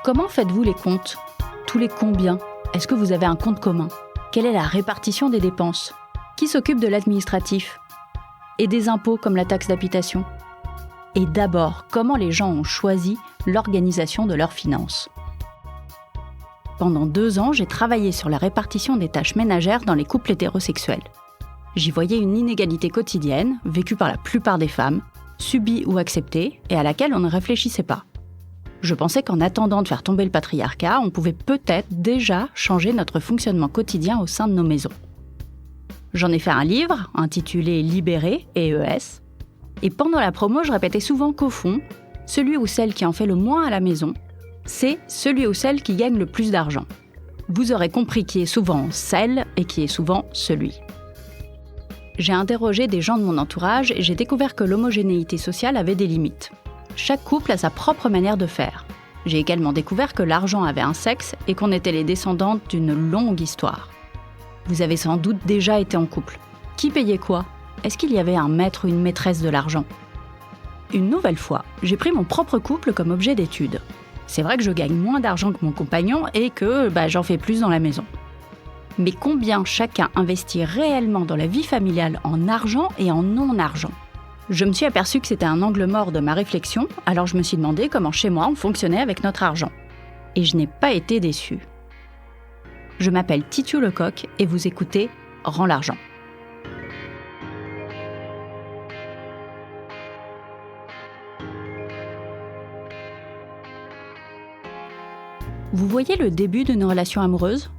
Comment faites-vous les comptes ? Tous les combien ? Est-ce que vous avez un compte commun ? Quelle est la répartition des dépenses ? Qui s'occupe de l'administratif ? Et des impôts comme la taxe d'habitation ? Et d'abord, comment les gens ont choisi l'organisation de leurs finances ? Pendant 2 ans, j'ai travaillé sur la répartition des tâches ménagères dans les couples hétérosexuels. J'y voyais une inégalité quotidienne, vécue par la plupart des femmes, subie ou acceptée, et à laquelle on ne réfléchissait pas. Je pensais qu'en attendant de faire tomber le patriarcat, on pouvait peut-être déjà changer notre fonctionnement quotidien au sein de nos maisons. J'en ai fait un livre, intitulé « Libéré » EES, et pendant la promo, je répétais souvent qu'au fond, celui ou celle qui en fait le moins à la maison, c'est celui ou celle qui gagne le plus d'argent. Vous aurez compris qui est souvent celle et qui est souvent celui. J'ai interrogé des gens de mon entourage et j'ai découvert que l'homogénéité sociale avait des limites. Chaque couple a sa propre manière de faire. J'ai également découvert que l'argent avait un sexe et qu'on était les descendantes d'une longue histoire. Vous avez sans doute déjà été en couple. Qui payait quoi ? Est-ce qu'il y avait un maître ou une maîtresse de l'argent ? Une nouvelle fois, j'ai pris mon propre couple comme objet d'étude. C'est vrai que je gagne moins d'argent que mon compagnon et que j'en fais plus dans la maison. Mais combien chacun investit réellement dans la vie familiale en argent et en non-argent ? Je me suis aperçue que c'était un angle mort de ma réflexion, alors je me suis demandé comment chez moi on fonctionnait avec notre argent. Et je n'ai pas été déçue. Je m'appelle Titiou Lecoq et vous écoutez Rends l'argent. Vous voyez le début d'une relation amoureuse ?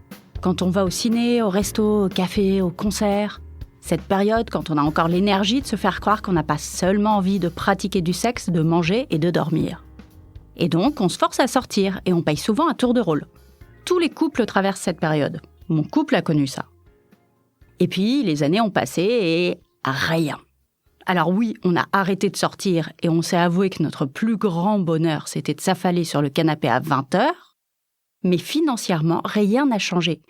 Quand on va au ciné, au resto, au café, au concert. Cette période quand on a encore l'énergie de se faire croire qu'on n'a pas seulement envie de pratiquer du sexe, de manger et de dormir. Et donc, on se force à sortir et on paye souvent à tour de rôle. Tous les couples traversent cette période. Mon couple a connu ça. Et puis, les années ont passé et rien. Alors oui, on a arrêté de sortir et on s'est avoué que notre plus grand bonheur, c'était de s'affaler sur le canapé à 20h. Mais financièrement, rien n'a changé.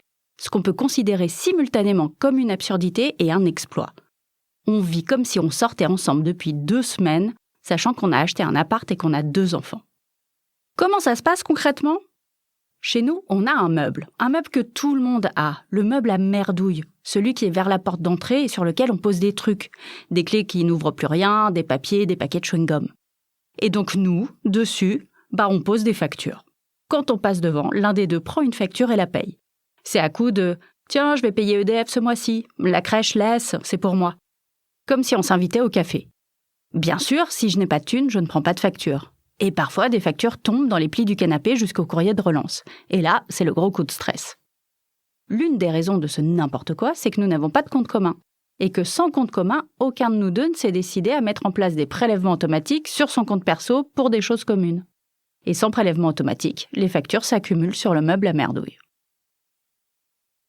Ce qu'on peut considérer simultanément comme une absurdité et un exploit. On vit comme si on sortait ensemble depuis 2 semaines, sachant qu'on a acheté un appart et qu'on a 2 enfants. Comment ça se passe concrètement ? Chez nous, on a un meuble que tout le monde a, le meuble à merdouille, celui qui est vers la porte d'entrée et sur lequel on pose des trucs, des clés qui n'ouvrent plus rien, des papiers, des paquets de chewing-gum. Et donc nous, dessus, on pose des factures. Quand on passe devant, l'un des deux prend une facture et la paye. C'est à coup de « Tiens, je vais payer EDF ce mois-ci, la crèche laisse, c'est pour moi ». Comme si on s'invitait au café. Bien sûr, si je n'ai pas de thune, je ne prends pas de facture. Et parfois, des factures tombent dans les plis du canapé jusqu'au courrier de relance. Et là, c'est le gros coup de stress. L'une des raisons de ce n'importe quoi, c'est que nous n'avons pas de compte commun. Et que sans compte commun, aucun de nous deux ne s'est décidé à mettre en place des prélèvements automatiques sur son compte perso pour des choses communes. Et sans prélèvement automatique, les factures s'accumulent sur le meuble à merdouille.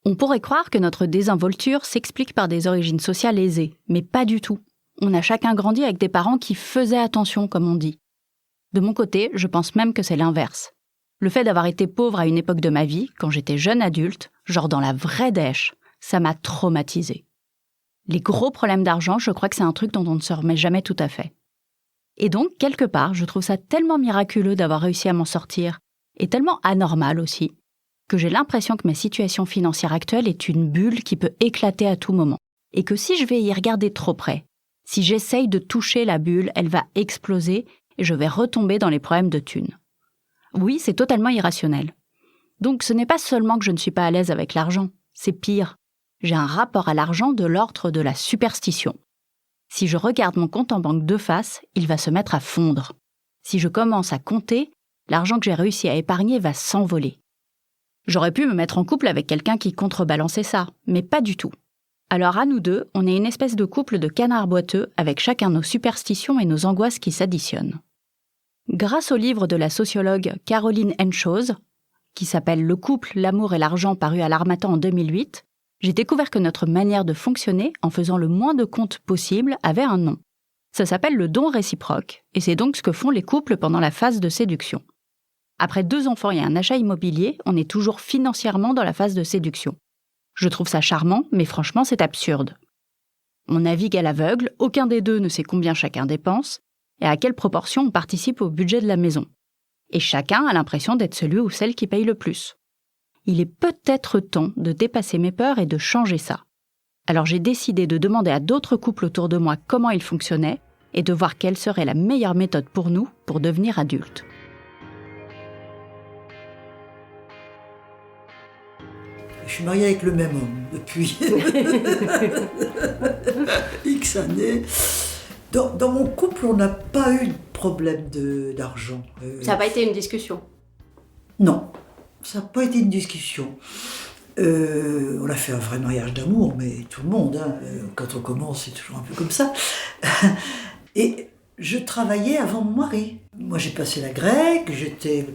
On pourrait croire que notre désinvolture s'explique par des origines sociales aisées, mais pas du tout. On a chacun grandi avec des parents qui faisaient attention, comme on dit. De mon côté, je pense même que c'est l'inverse. Le fait d'avoir été pauvre à une époque de ma vie, quand j'étais jeune adulte, genre dans la vraie dèche, ça m'a traumatisée. Les gros problèmes d'argent, je crois que c'est un truc dont on ne se remet jamais tout à fait. Et donc, quelque part, je trouve ça tellement miraculeux d'avoir réussi à m'en sortir, et tellement anormal aussi, que j'ai l'impression que ma situation financière actuelle est une bulle qui peut éclater à tout moment. Et que si je vais y regarder trop près, si j'essaye de toucher la bulle, elle va exploser et je vais retomber dans les problèmes de thunes. Oui, c'est totalement irrationnel. Donc ce n'est pas seulement que je ne suis pas à l'aise avec l'argent, c'est pire. J'ai un rapport à l'argent de l'ordre de la superstition. Si je regarde mon compte en banque de face, il va se mettre à fondre. Si je commence à compter, l'argent que j'ai réussi à épargner va s'envoler. J'aurais pu me mettre en couple avec quelqu'un qui contrebalançait ça, mais pas du tout. Alors à nous deux, on est une espèce de couple de canards boiteux avec chacun nos superstitions et nos angoisses qui s'additionnent. Grâce au livre de la sociologue Caroline Henshaws, qui s'appelle « Le couple, l'amour et l'argent » paru à l'Harmattan en 2008, j'ai découvert que notre manière de fonctionner, en faisant le moins de comptes possible, avait un nom. Ça s'appelle le don réciproque, et c'est donc ce que font les couples pendant la phase de séduction. Après 2 enfants et un achat immobilier, on est toujours financièrement dans la phase de séduction. Je trouve ça charmant, mais franchement, c'est absurde. On navigue à l'aveugle, aucun des deux ne sait combien chacun dépense et à quelle proportion on participe au budget de la maison. Et chacun a l'impression d'être celui ou celle qui paye le plus. Il est peut-être temps de dépasser mes peurs et de changer ça. Alors j'ai décidé de demander à d'autres couples autour de moi comment ils fonctionnaient et de voir quelle serait la meilleure méthode pour nous pour devenir adultes. Je suis mariée avec le même homme depuis X années. Dans mon couple, on n'a pas eu de problème d'argent. Ça n'a pas été une discussion? Non, ça n'a pas été une discussion. On a fait un vrai mariage d'amour, mais tout le monde, hein, quand on commence, c'est toujours un peu comme ça. Et je travaillais avant mon mari. Moi, j'ai passé la grecque, j'étais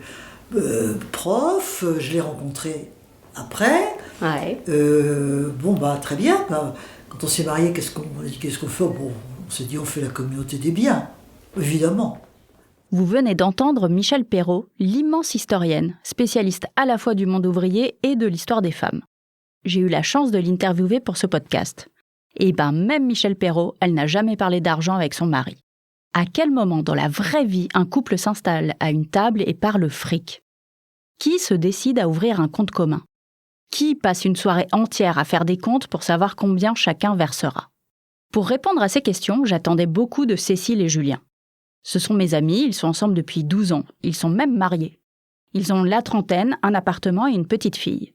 prof, je l'ai rencontré après. Ouais. Très bien. Quand on s'est marié, qu'est-ce qu'on fait? On s'est dit, on fait la communauté des biens, évidemment. Vous venez d'entendre Michèle Perrault, l'immense historienne, spécialiste à la fois du monde ouvrier et de l'histoire des femmes. J'ai eu la chance de l'interviewer pour ce podcast. Et même Michèle Perrault, elle n'a jamais parlé d'argent avec son mari. À quel moment dans la vraie vie un couple s'installe à une table et parle fric? Qui se décide à ouvrir un compte commun? Qui passe une soirée entière à faire des comptes pour savoir combien chacun versera? Pour répondre à ces questions, j'attendais beaucoup de Cécile et Julien. Ce sont mes amis, ils sont ensemble depuis 12 ans, ils sont même mariés. Ils ont la trentaine, un appartement et une petite fille.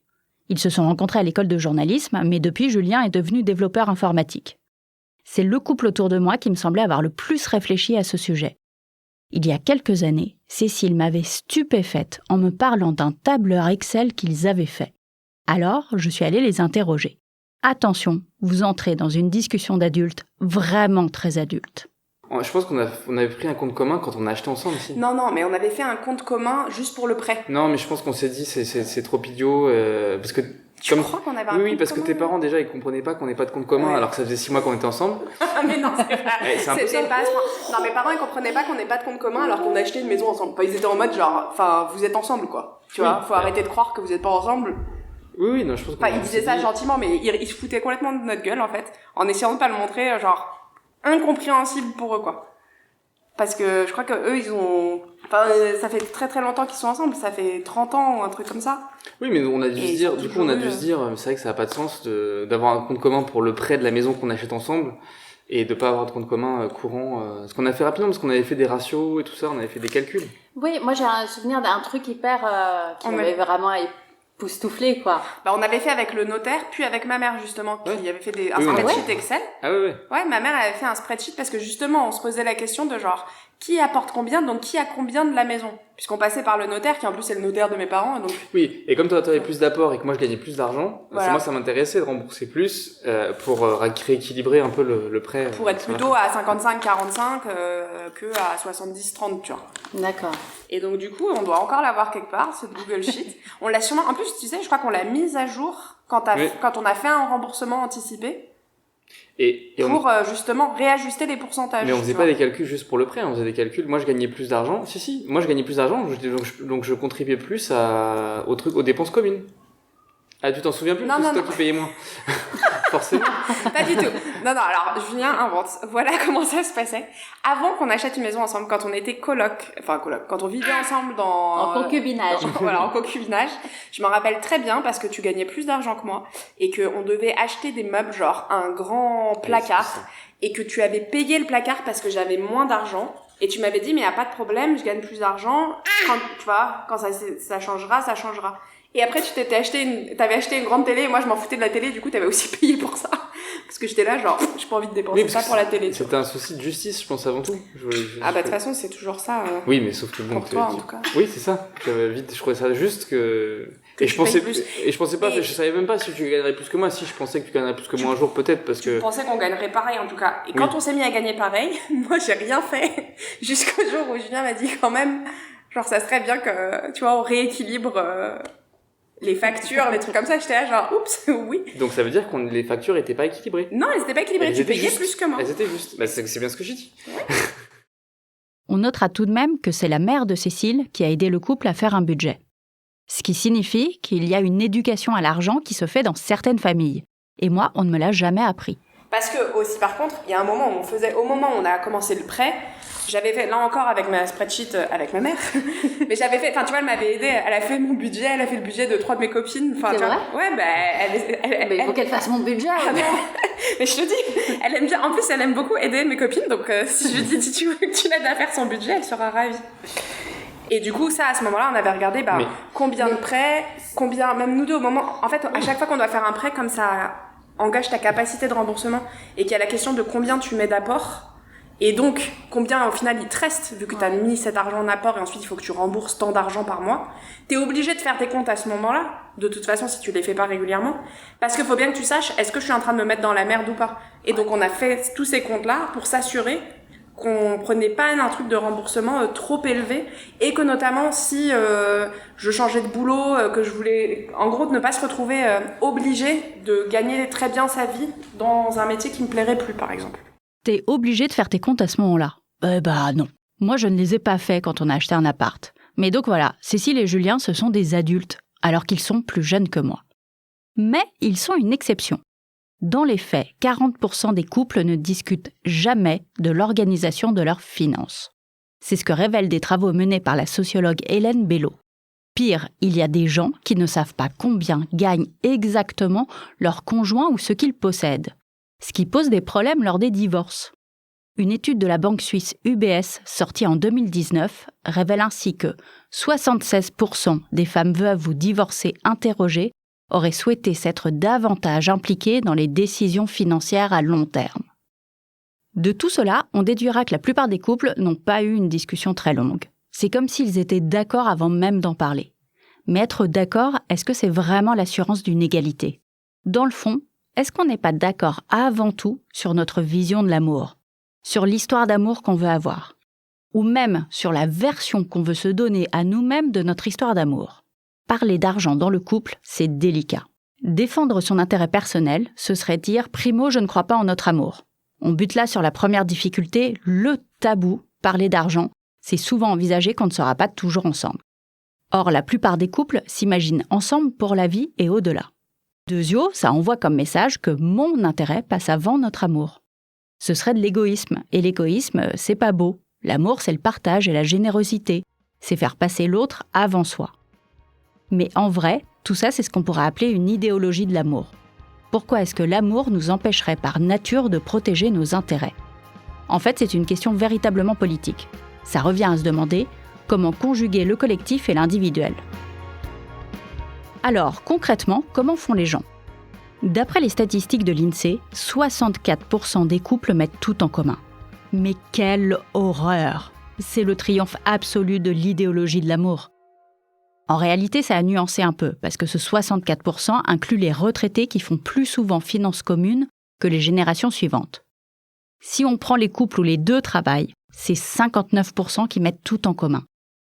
Ils se sont rencontrés à l'école de journalisme, mais depuis, Julien est devenu développeur informatique. C'est le couple autour de moi qui me semblait avoir le plus réfléchi à ce sujet. Il y a quelques années, Cécile m'avait stupéfaite en me parlant d'un tableur Excel qu'ils avaient fait. Alors, je suis allée les interroger. Attention, vous entrez dans une discussion d'adultes vraiment très adulte. Je pense qu'on avait pris un compte commun quand on a acheté ensemble aussi. Non, mais on avait fait un compte commun juste pour le prêt. Non, mais je pense qu'on s'est dit c'est trop idiot parce que tu crois qu'on avait un compte commun? Oui, parce que tes parents déjà ils comprenaient pas qu'on n'ait pas de compte commun alors que ça faisait 6 mois qu'on était ensemble. Mais non, c'est vrai. C'est un peu ça. Non, mes parents ils comprenaient pas qu'on n'ait pas de compte commun alors qu'on a acheté une maison ensemble. Enfin, ils étaient en mode vous êtes ensemble quoi. Tu vois, faut arrêter de croire que vous êtes pas ensemble. Oui, non, je pense ils disaient ça gentiment, mais ils se foutaient complètement de notre gueule en fait, en essayant de pas le montrer incompréhensible pour eux quoi. Parce que je crois que eux ça fait très très longtemps qu'ils sont ensemble, ça fait 30 ans ou un truc comme ça. Oui, mais on a dû se dire, c'est vrai que ça n'a pas de sens d'avoir un compte commun pour le prêt de la maison qu'on achète ensemble et de pas avoir de compte commun courant. Ce qu'on a fait rapidement, parce qu'on avait fait des ratios et tout ça, on avait fait des calculs. Oui, moi j'ai un souvenir d'un truc hyper qui m'avait vraiment époustouflé quoi. On avait fait avec le notaire, puis avec ma mère justement, qui avait fait un spreadsheet Excel. Ah ouais. Ouais, ma mère avait fait un spreadsheet parce que justement on se posait la question de qui apporte combien, donc qui a combien de la maison, puisqu'on passait par le notaire qui en plus est le notaire de mes parents donc. Oui, et comme toi t'avais plus d'apports et que moi je gagnais plus d'argent, moi ça m'intéressait de rembourser plus pour rééquilibrer un peu le prêt. Pour être plutôt à 55-45 que à 70-30, tu vois. D'accord. Et donc du coup on doit encore l'avoir quelque part, ce Google Sheet. On l'a sûrement, en plus tu sais, je crois qu'on l'a mise à jour quand on a fait un remboursement anticipé. Pour justement réajuster les pourcentages. Mais on faisait pas des calculs juste pour le prêt, on faisait des calculs. Moi je gagnais plus d'argent. Moi je gagnais plus d'argent, donc je contribuais plus aux dépenses communes. Ah, tu t'en souviens plus? C'est toi qui payais moins. Forcément. Pas du tout. Non, alors, Julien invente. Voilà comment ça se passait. Avant qu'on achète une maison ensemble, quand on était coloc, quand on vivait ensemble en concubinage. En concubinage. Je m'en rappelle très bien parce que tu gagnais plus d'argent que moi et qu'on devait acheter des meubles, un grand placard, et que tu avais payé le placard parce que j'avais moins d'argent. Et tu m'avais dit, mais y a pas de problème, je gagne plus d'argent. Quand ça changera, ça changera. Et après, t'avais acheté une grande télé, et moi, je m'en foutais de la télé, du coup, t'avais aussi payé pour ça. Parce que j'étais là, j'ai pas envie de dépenser ça pour la télé. C'était un souci de justice, je pense, avant tout. De toute façon, c'est toujours ça. Oui, mais sauf que bon. Pour toi, en tout cas. Oui, c'est ça. Je trouvais ça juste que je savais même pas si tu gagnerais plus que moi. Si, je pensais que tu gagnerais plus que moi un jour, peut-être, parce que. Je pensais qu'on gagnerait pareil, en tout cas. Et quand on s'est mis à gagner pareil, moi, j'ai rien fait. Jusqu'au jour où Julien m'a dit quand même, ça serait bien que, tu vois, on rééquilibre, les factures, les trucs comme ça, j'étais là oups, oui. Donc ça veut dire que les factures étaient pas équilibrées? Non, elles étaient pas équilibrées, tu payais plus que moi. Elles étaient justes. C'est bien ce que j'ai dit. Ouais. On notera tout de même que c'est la mère de Cécile qui a aidé le couple à faire un budget. Ce qui signifie qu'il y a une éducation à l'argent qui se fait dans certaines familles. Et moi, on ne me l'a jamais appris. Parce que aussi, par contre, il y a un moment où au moment où on a commencé le prêt, j'avais fait, là encore avec ma spreadsheet avec ma mère, mais j'avais fait, enfin tu vois, elle m'avait aidée, elle a fait mon budget, elle a fait le budget de 3 de mes copines. C'est vrai ? Ouais, Mais il faut qu'elle fasse mon budget. Mais je te dis, elle aime bien, en plus elle aime beaucoup aider mes copines, donc si je lui dis, si tu veux que tu l'aides à faire son budget, elle sera ravie. Et du coup, ça, à ce moment-là, on avait regardé combien de prêts, même nous deux, au moment, en fait, à chaque fois qu'on doit faire un prêt, comme ça engage ta capacité de remboursement, et qu'il y a la question de combien tu mets d'apport, et donc combien au final il te reste, vu que tu as mis cet argent en apport, et ensuite il faut que tu rembourses tant d'argent par mois, t'es obligé de faire tes comptes à ce moment-là, de toute façon si tu les fais pas régulièrement, parce qu'il faut bien que tu saches, est-ce que je suis en train de me mettre dans la merde ou pas. Et donc on a fait tous ces comptes-là pour s'assurer qu'on prenait pas un truc de remboursement trop élevé, et que notamment si je changeais de boulot, que je voulais en gros de ne pas se retrouver obligé de gagner très bien sa vie dans un métier qui me plairait plus, par exemple. T'es obligé de faire tes comptes à ce moment-là ? Non. Moi, je ne les ai pas faits quand on a acheté un appart. Mais donc voilà, Cécile et Julien, ce sont des adultes, alors qu'ils sont plus jeunes que moi. Mais ils sont une exception. Dans les faits, 40% des couples ne discutent jamais de l'organisation de leurs finances. C'est ce que révèlent des travaux menés par la sociologue Hélène Bello. Pire, il y a des gens qui ne savent pas combien gagnent exactement leur conjoint ou ce qu'ils possèdent, ce qui pose des problèmes lors des divorces. Une étude de la banque suisse UBS sortie en 2019 révèle ainsi que 76% des femmes veuves ou divorcées interrogées auraient souhaité s'être davantage impliquées dans les décisions financières à long terme. De tout cela, on déduira que la plupart des couples n'ont pas eu une discussion très longue. C'est comme s'ils étaient d'accord avant même d'en parler. Mais être d'accord, est-ce que c'est vraiment l'assurance d'une égalité ? Dans le fond, est-ce qu'on n'est pas d'accord avant tout sur notre vision de l'amour ? Sur l'histoire d'amour qu'on veut avoir ? Ou même sur la version qu'on veut se donner à nous-mêmes de notre histoire d'amour ? Parler d'argent dans le couple, c'est délicat. Défendre son intérêt personnel, ce serait dire « primo, je ne crois pas en notre amour ». On bute là sur la première difficulté, le tabou, parler d'argent. C'est souvent envisagé qu'on ne sera pas toujours ensemble. Or, la plupart des couples s'imaginent ensemble pour la vie et au-delà. Deuxièmement, ça envoie comme message que mon intérêt passe avant notre amour. Ce serait de l'égoïsme, et l'égoïsme, c'est pas beau. L'amour, c'est le partage et la générosité. C'est faire passer l'autre avant soi. Mais en vrai, tout ça, c'est ce qu'on pourrait appeler une idéologie de l'amour. Pourquoi est-ce que l'amour nous empêcherait par nature de protéger nos intérêts ? En fait, c'est une question véritablement politique. Ça revient à se demander comment conjuguer le collectif et l'individuel. Alors, concrètement, comment font les gens ? D'après les statistiques de l'INSEE, 64% des couples mettent tout en commun. Mais quelle horreur ! C'est le triomphe absolu de l'idéologie de l'amour. En réalité, ça a nuancé un peu, parce que ce 64% inclut les retraités qui font plus souvent finances communes que les générations suivantes. Si on prend les couples où les deux travaillent, c'est 59% qui mettent tout en commun.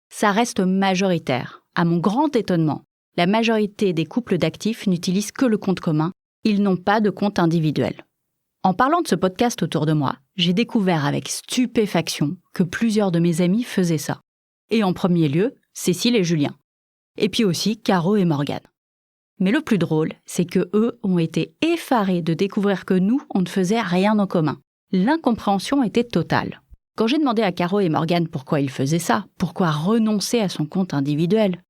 Ça reste majoritaire. À mon grand étonnement, la majorité des couples d'actifs n'utilisent que le compte commun, ils n'ont pas de compte individuel. En parlant de ce podcast autour de moi, j'ai découvert avec stupéfaction que plusieurs de mes amis faisaient ça. Et en premier lieu, Cécile et Julien. Et puis aussi Caro et Morgane. Mais le plus drôle, c'est que eux ont été effarés de découvrir que nous, on ne faisait rien en commun. L'incompréhension était totale. Quand j'ai demandé à Caro et Morgane pourquoi ils faisaient ça, pourquoi renoncer à son compte individuel,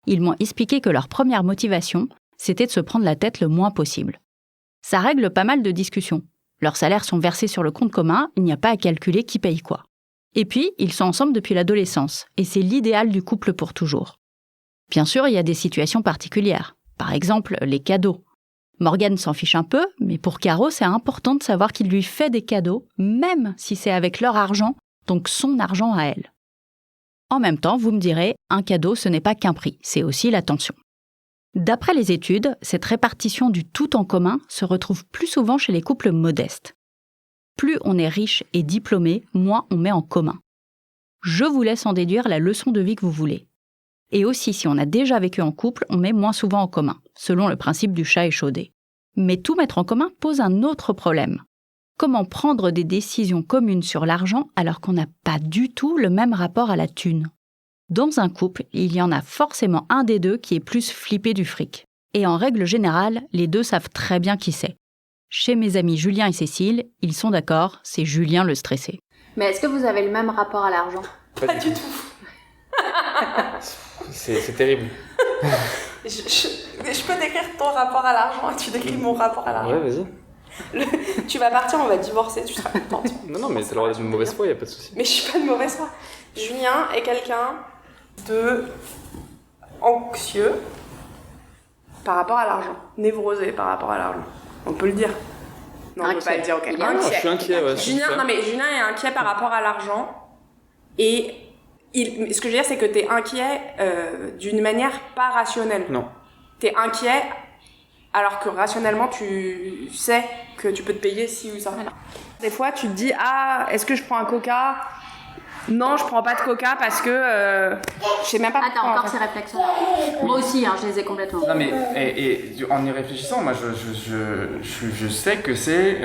ils m'ont expliqué que leur première motivation, c'était de se prendre la tête le moins possible. Ça règle pas mal de discussions. Leurs salaires sont versés sur le compte commun, il n'y a pas à calculer qui paye quoi. Et puis, ils sont ensemble depuis l'adolescence, et c'est l'idéal du couple pour toujours. Bien sûr, il y a des situations particulières. Par exemple, les cadeaux. Morgane s'en fiche un peu, mais pour Caro, c'est important de savoir qu'il lui fait des cadeaux, même si c'est avec leur argent, donc son argent à elle. En même temps, vous me direz, un cadeau, ce n'est pas qu'un prix, c'est aussi l'attention. D'après les études, cette répartition du tout en commun se retrouve plus souvent chez les couples modestes. Plus on est riche et diplômé, moins on met en commun. Je vous laisse en déduire la leçon de vie que vous voulez. Et aussi, si on a déjà vécu en couple, on met moins souvent en commun, selon le principe du chat échaudé. Mais tout mettre en commun pose un autre problème. Comment prendre des décisions communes sur l'argent alors qu'on n'a pas du tout le même rapport à la thune ? Dans un couple, il y en a forcément un des deux qui est plus flippé du fric. Et en règle générale, les deux savent très bien qui c'est. Chez mes amis Julien et Cécile, ils sont d'accord, c'est Julien le stressé. Mais est-ce que vous avez le même rapport à l'argent ? Pas du tout. C'est terrible. Je peux décrire ton rapport à l'argent et tu décris mon rapport à l'argent. Ouais, vas-y. Tu vas partir, on va divorcer, tu seras contente. Non, mais t'as le droit d'être une mauvaise foi, y a pas de souci. Mais je suis pas de mauvaise foi. Julien est quelqu'un de anxieux par rapport à l'argent, névrosé par rapport à l'argent. On peut le dire. Non, on peut pas le dire, ok. Il est Non, je suis inquiet, ouais. Julien est inquiet par rapport à l'argent et ce que je veux dire, c'est que t'es inquiet d'une manière pas rationnelle. Non. T'es inquiet alors que rationnellement, tu sais que tu peux te payer ci ou ça. Des fois, tu te dis, est-ce que je prends un coca ? Non, je prends pas de coca parce que je sais même pas pourquoi. Attends, encore ces réflexions-là. Moi aussi, je les ai complètement. Non mais en y réfléchissant, moi je sais que c'est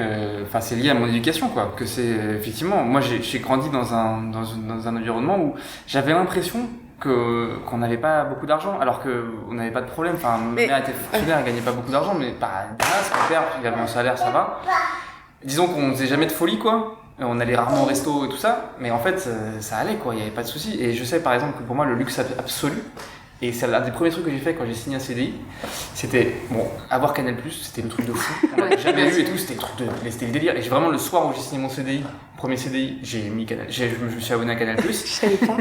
c'est lié à mon éducation quoi, que c'est effectivement moi j'ai grandi dans un environnement où j'avais l'impression qu'on n'avait pas beaucoup d'argent alors que on n'avait pas de problème. Enfin, ma mère était fonctionnaire, elle gagnait pas beaucoup d'argent, mais pas grâce, mon père il avait un salaire, ça va. Disons qu'on faisait jamais de folie quoi. On allait rarement au resto et tout ça, mais en fait, ça allait quoi, il n'y avait pas de souci. Et je sais par exemple que pour moi, le luxe absolu, et c'est l'un des premiers trucs que j'ai fait quand j'ai signé un CDI, c'était, avoir Canal+, c'était le truc de fou. On l'avait jamais eu et tout, c'était le délire. Et vraiment, le soir où j'ai signé mon CDI, premier CDI, je me suis abonné à Canal+,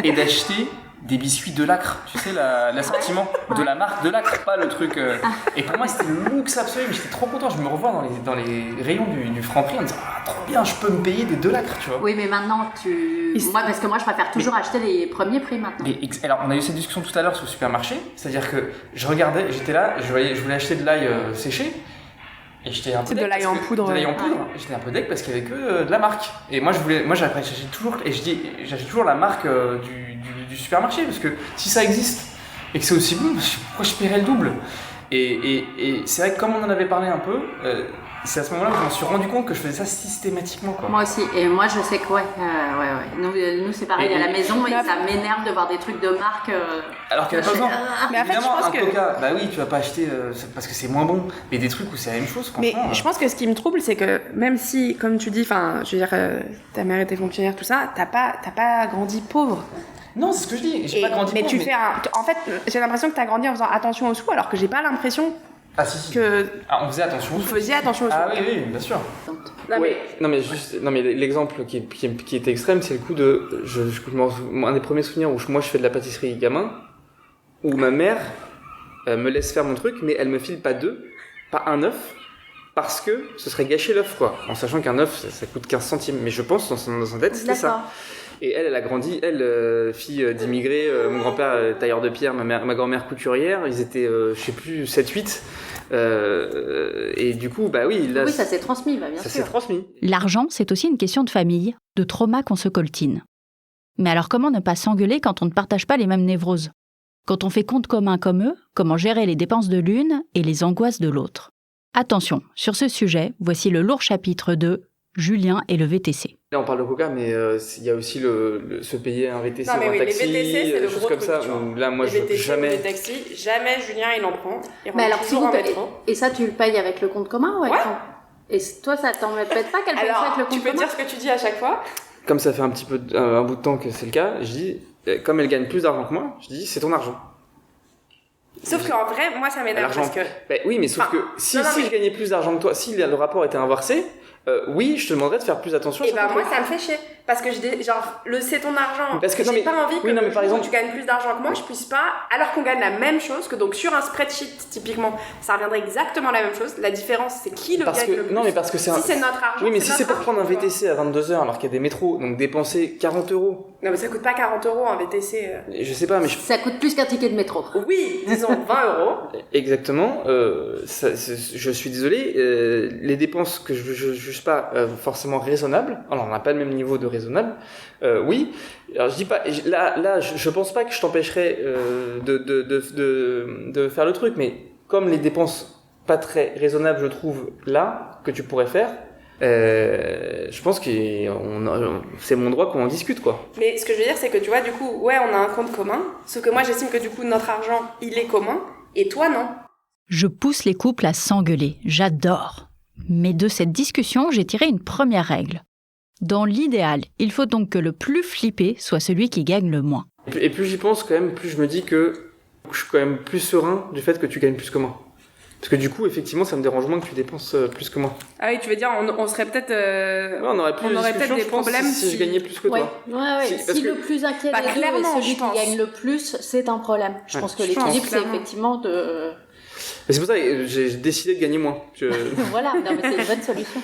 et d'acheter des biscuits de Lacre, tu sais, l'assortiment de la marque de Lacre, pas le truc. Et pour moi, c'était le luxe absolu, mais j'étais trop content. Je me revois dans les rayons du Franprix en me disant, trop bien, je peux me payer des de Lacre, tu vois. Oui, mais maintenant, parce que moi, je préfère toujours acheter les premiers prix maintenant. Alors, on a eu cette discussion tout à l'heure sur le supermarché, c'est-à-dire que je regardais, j'étais là, je voulais acheter de l'ail séché. Et j'étais un peu de l'ail en poudre. De l'ail en poudre. J'étais un peu deck parce qu'il y avait que de la marque. Et moi j'achète toujours la marque du supermarché parce que si ça existe et que c'est aussi bon, pourquoi je paierais le double ? Et c'est vrai que comme on en avait parlé un peu, c'est à ce moment-là que je m'en suis rendu compte que je faisais ça systématiquement quoi. Moi aussi, et moi je sais que ouais. Nous c'est pareil à la maison et ça m'énerve de voir des trucs de marque. Alors qu'il n'y a pas besoin. Mais en fait, évidemment, je pense un Coca, bah oui, tu vas pas acheter parce que c'est moins bon. Mais des trucs où c'est la même chose, mais franchement. je pense que ce qui me trouble, c'est que même si, comme tu dis, je veux dire, ta mère était fonctionnaire, tout ça, t'as pas grandi pauvre. Non, c'est ce que je dis. J'ai pas grandi mais pauvre. tu fais en fait, j'ai l'impression que t'as grandi en faisant attention aux sous, alors que j'ai pas l'impression. Ah si. On faisait attention. Vous faisiez attention aux sous. Ah oui, bien sûr. Non mais l'exemple qui était extrême, c'est le coup de un des premiers souvenirs où moi je fais de la pâtisserie gamin, où ma mère me laisse faire mon truc, mais elle me file pas un œuf, parce que ce serait gâcher l'œuf quoi, en sachant qu'un œuf ça coûte 15 centimes, mais je pense dans sa tête c'était ça. Et elle a grandi, fille d'immigrés, mon grand-père tailleur de pierre, ma grand-mère couturière, ils étaient, je sais plus, 7-8. Et du coup, bah oui. Là, oui, ça s'est transmis, bien sûr. Ça s'est transmis. L'argent, c'est aussi une question de famille, de trauma qu'on se coltine. Mais alors comment ne pas s'engueuler quand on ne partage pas les mêmes névroses ? Quand on fait compte commun comme eux, comment gérer les dépenses de l'une et les angoisses de l'autre ? Attention, sur ce sujet, voici le lourd chapitre de Julien et le VTC. Là, on parle de Coca, mais il y a aussi se payer un VTC ou un taxi, les VTC, c'est le des choses gros comme truc, ça. Là, moi, les VTC jamais. Les taxis, jamais Julien il en prend. Mais alors, si vous payez, et ça, tu le payes avec le compte commun ou avec ton... Et toi, ça t'embête pas qu'elle paye ça avec le compte commun ? Tu peux dire ce que tu dis à chaque fois ? Comme ça fait un bout de temps que c'est le cas, je dis, comme elle gagne plus d'argent que moi, je dis, c'est ton argent. Sauf qu'en vrai, moi, ça m'énerve parce que... oui, mais sauf que si je gagnais plus d'argent que toi, si le rapport était inversé, oui, je te demanderais de faire plus attention. Et moi, ça me fait chier. Parce que c'est ton argent. Parce que j'ai pas envie que par exemple, tu gagnes plus d'argent que moi, je puisse pas, alors qu'on gagne la même chose, que donc sur un spreadsheet, typiquement, ça reviendrait exactement la même chose. La différence, c'est qui le gagne le plus. Non, mais parce que si c'est notre argent. Oui, mais si c'est pour prendre un VTC à 22h alors qu'il y a des métros, donc dépenser 40 €. Non, mais ça coûte pas 40 € un VTC. Je sais pas, mais. Ça coûte plus qu'un ticket de métro. Oui, disons 20 €. Exactement. Je suis désolé. Les dépenses que je juge pas forcément raisonnables. Alors, on n'a pas le même niveau de raisonnable. Oui. Alors, je dis pas. Là, je pense pas que je t'empêcherais de faire le truc, mais comme les dépenses pas très raisonnables, je trouve là que tu pourrais faire. Je pense que c'est mon droit qu'on en discute, quoi. Mais ce que je veux dire, c'est que tu vois, du coup, ouais, on a un compte commun, sauf que moi, j'estime que du coup, notre argent, il est commun, et toi, non. Je pousse les couples à s'engueuler, j'adore. Mais de cette discussion, j'ai tiré une première règle. Dans l'idéal, il faut donc que le plus flippé soit celui qui gagne le moins. Et plus j'y pense, quand même, plus je me dis que je suis quand même plus serein du fait que tu gagnes plus que moi. Parce que du coup, effectivement, ça me dérange moins que tu dépenses plus que moi. Ah oui, tu veux dire, on serait peut-être... Ouais, on aurait peut-être des problèmes si je gagnais plus que toi. Ouais. Si le plus inquiet des deux est celui qui gagne le plus, c'est un problème. Je pense que l'équilibre, c'est effectivement de... Mais c'est pour ça que j'ai décidé de gagner moins. Voilà, non, mais c'est une bonne solution.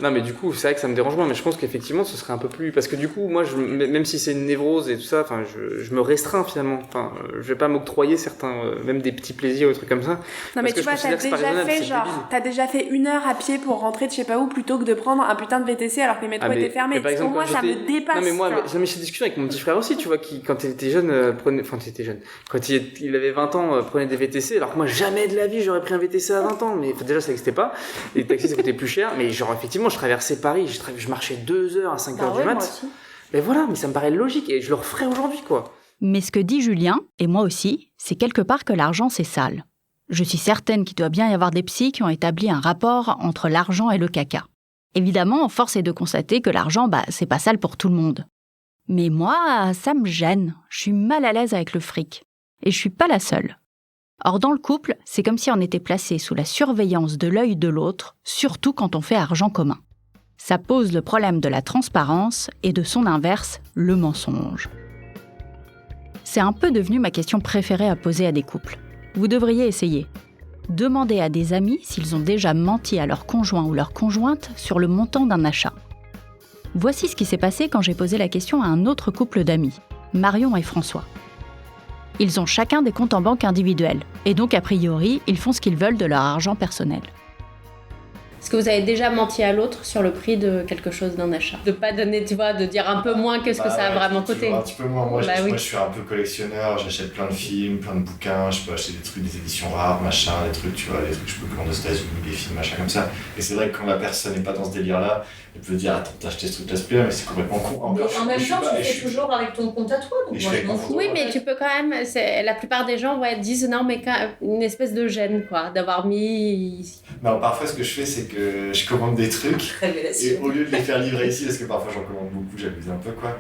Non, mais du coup, c'est vrai que ça me dérange moins, mais je pense qu'effectivement, ce serait un peu plus... Parce que du coup, moi, même si c'est une névrose et tout ça, enfin, je me restreins finalement. Enfin, je vais pas m'octroyer certains, même des petits plaisirs ou des trucs comme ça. Non, mais tu vois, t'as déjà fait 1 heure à pied pour rentrer de je sais pas où plutôt que de prendre un putain de VTC alors que les métros étaient fermés. Par exemple, pour moi, ça me dépasse. Non, mais moi, j'ai cette discussion avec mon petit frère aussi, tu vois, qui, quand il était jeune, quand il avait 20 ans, prenait des VTC, alors que moi, jamais de la vie, j'aurais pris un VTC à 20 ans. Mais déjà, ça n'existait pas. Les taxis, ça coûtait plus cher. Mais genre, effectivement, je traversais Paris, je marchais 2 heures à 5 heures du mat. Mais voilà, mais ça me paraît logique et je le referais aujourd'hui, quoi. Mais ce que dit Julien, et moi aussi, c'est quelque part que l'argent, c'est sale. Je suis certaine qu'il doit bien y avoir des psys qui ont établi un rapport entre l'argent et le caca. Évidemment, force est de constater que l'argent, c'est pas sale pour tout le monde. Mais moi, ça me gêne. Je suis mal à l'aise avec le fric. Et je suis pas la seule. Or, dans le couple, c'est comme si on était placé sous la surveillance de l'œil de l'autre, surtout quand on fait argent commun. Ça pose le problème de la transparence et de son inverse, le mensonge. C'est un peu devenu ma question préférée à poser à des couples. Vous devriez essayer. Demandez à des amis s'ils ont déjà menti à leur conjoint ou leur conjointe sur le montant d'un achat. Voici ce qui s'est passé quand j'ai posé la question à un autre couple d'amis, Marion et François. Ils ont chacun des comptes en banque individuels, et donc a priori, ils font ce qu'ils veulent de leur argent personnel. Est-ce que vous avez déjà menti à l'autre sur le prix de quelque chose d'un achat ? De pas donner, tu vois, de dire un peu moins que ce que ça a vraiment coûté. Un petit peu moins. Moi, je suis un peu collectionneur, j'achète plein de films, plein de bouquins, je peux acheter des trucs, des éditions rares, machin, des trucs, tu vois, des trucs que je peux commander aux États-Unis, des films, machin comme ça. Et c'est vrai que quand la personne n'est pas dans ce délire-là, elle peut dire attends, t'as acheté ce truc-là, mais c'est complètement con. Mais en même temps, tu fais toujours avec ton compte à toi, donc moi je m'en fous. Oui, mais tu peux quand même, la plupart des gens disent non, mais une espèce de gêne, quoi, d'avoir mis. Non, parfois ce que je fais, c'est que je commande des trucs et au lieu de les faire livrer ici, parce que parfois j'en commande beaucoup, j'abuse un peu, quoi.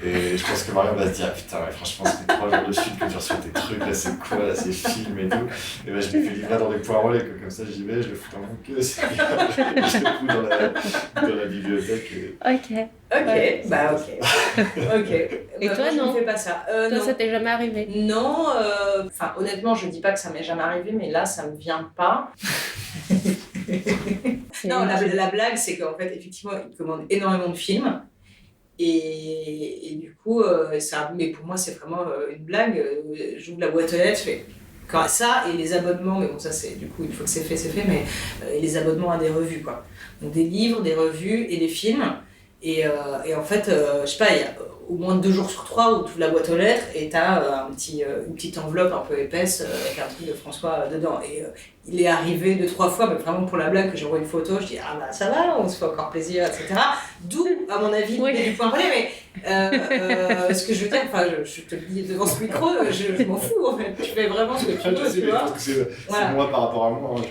Et je pense que Marion va se dire putain, ouais, franchement, ça fait 3 jours de suite que tu reçois tes trucs, là c'est quoi, là c'est film et tout. Et ben je les fais livrer dans des points relais, comme ça j'y vais, je le fous dans mon queue, je le fous dans la bibliothèque. Ok. Et toi, non ? Je fais pas ça. Toi, non. Ça t'est jamais arrivé ? Non, honnêtement, je dis pas que ça m'est jamais arrivé, mais là, ça me vient pas. Non, la blague, c'est qu'en fait, effectivement, ils commandent énormément de films. Et du coup, mais pour moi, c'est vraiment une blague. J'ouvre la boîte aux lettres, je fais quand ça, et les abonnements, mais bon, ça, c'est du coup, une fois que c'est fait, mais et les abonnements à des revues, quoi. Donc des livres, des revues et des films. Et en fait, je sais pas, il y a au moins 2 jours sur 3 où tu ouvres la boîte aux lettres et t'as une petite enveloppe un peu épaisse avec un truc de François dedans. Et il est arrivé 2-3 fois, mais vraiment pour la blague, que j'envoie une photo, je dis ah bah ça va, on se fait encore plaisir, etc. D'où, à mon avis, du point relais, mais ce que je veux dire, je te le dis devant ce micro, je m'en fous en fait. Tu fais vraiment ce que tu veux, tu vois. C'est moi par rapport à moi. Hein,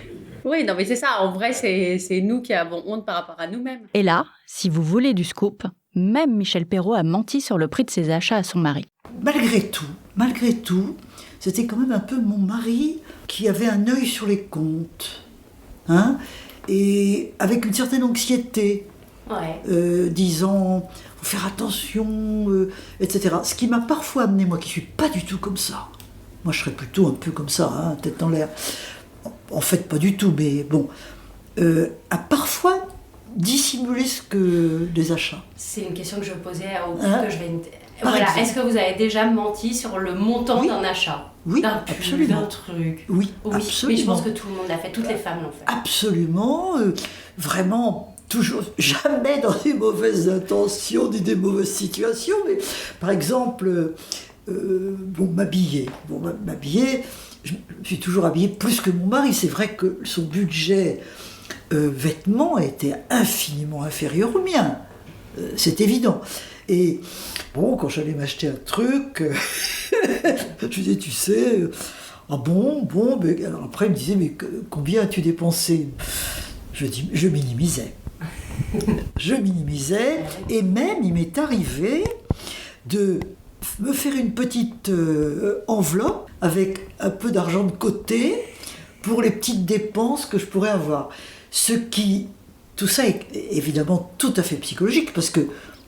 Oui, non, mais c'est ça. En vrai, c'est nous qui avons honte par rapport à nous-mêmes. Et là, si vous voulez du scoop, même Michel Perrault a menti sur le prix de ses achats à son mari. Malgré tout, c'était quand même un peu mon mari qui avait un œil sur les comptes, hein, et avec une certaine anxiété, disant faut faire attention, etc. Ce qui m'a parfois amené, moi qui suis pas du tout comme ça. Moi, je serais plutôt un peu comme ça, hein, tête dans l'air. En fait, pas du tout, mais bon, à parfois dissimuler des achats. C'est une question que je posais au coup Hein? que je vais... Voilà, est-ce que vous avez déjà menti sur le montant d'un achat ? Oui, d'un pull, absolument. d'un truc. Oui, absolument. Mais je pense que tout le monde l'a fait, toutes les femmes l'ont fait. Absolument, vraiment, toujours, jamais dans des mauvaises intentions, ni des mauvaises situations, mais par exemple, m'habiller. Je suis toujours habillée plus que mon mari. C'est vrai que son budget vêtements étaient infiniment inférieurs aux miens. C'est évident. Et bon, quand j'allais m'acheter un truc, je disais, tu sais, ah bon, mais alors après il me disait, mais combien as-tu dépensé ? Je minimisais. Je minimisais, et même il m'est arrivé de me faire une petite enveloppe avec un peu d'argent de côté pour les petites dépenses que je pourrais avoir. Tout ça est évidemment tout à fait psychologique, parce que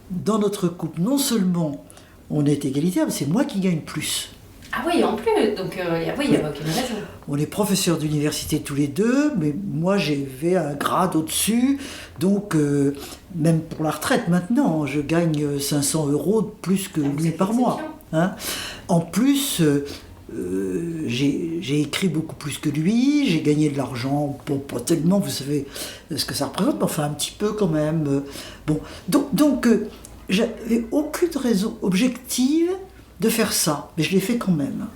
dans notre couple, non seulement on est égalitaire, mais c'est moi qui gagne plus. Ah oui, en plus, donc il n'y a aucune raison. On est professeurs d'université tous les deux, mais moi j'avais un grade au-dessus, donc même pour la retraite maintenant, je gagne 500 € de plus que lui par mois. Hein. En plus, j'ai écrit beaucoup plus que lui, j'ai gagné de l'argent, bon, pas tellement, vous savez ce que ça représente, mais enfin un petit peu quand même. Bon, donc j'avais aucune raison objective de faire ça, mais je l'ai fait quand même.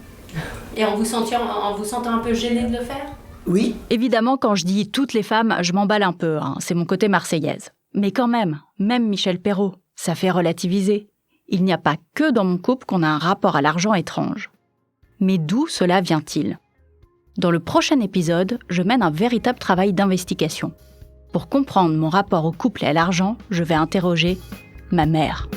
Et en vous sentant un peu gênée de le faire ? Oui. Évidemment, quand je dis toutes les femmes, je m'emballe un peu, hein, c'est mon côté marseillaise. Mais quand même Michel Perrault, ça fait relativiser. Il n'y a pas que dans mon couple qu'on a un rapport à l'argent étrange. Mais d'où cela vient-il ? Dans le prochain épisode, je mène un véritable travail d'investigation. Pour comprendre mon rapport au couple et à l'argent, je vais interroger ma mère.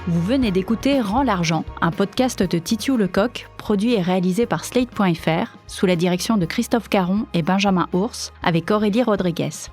Vous venez d'écouter Rends l'argent, un podcast de Titiou Lecoq, produit et réalisé par Slate.fr, sous la direction de Christophe Caron et Benjamin Ours, avec Aurélie Rodriguez.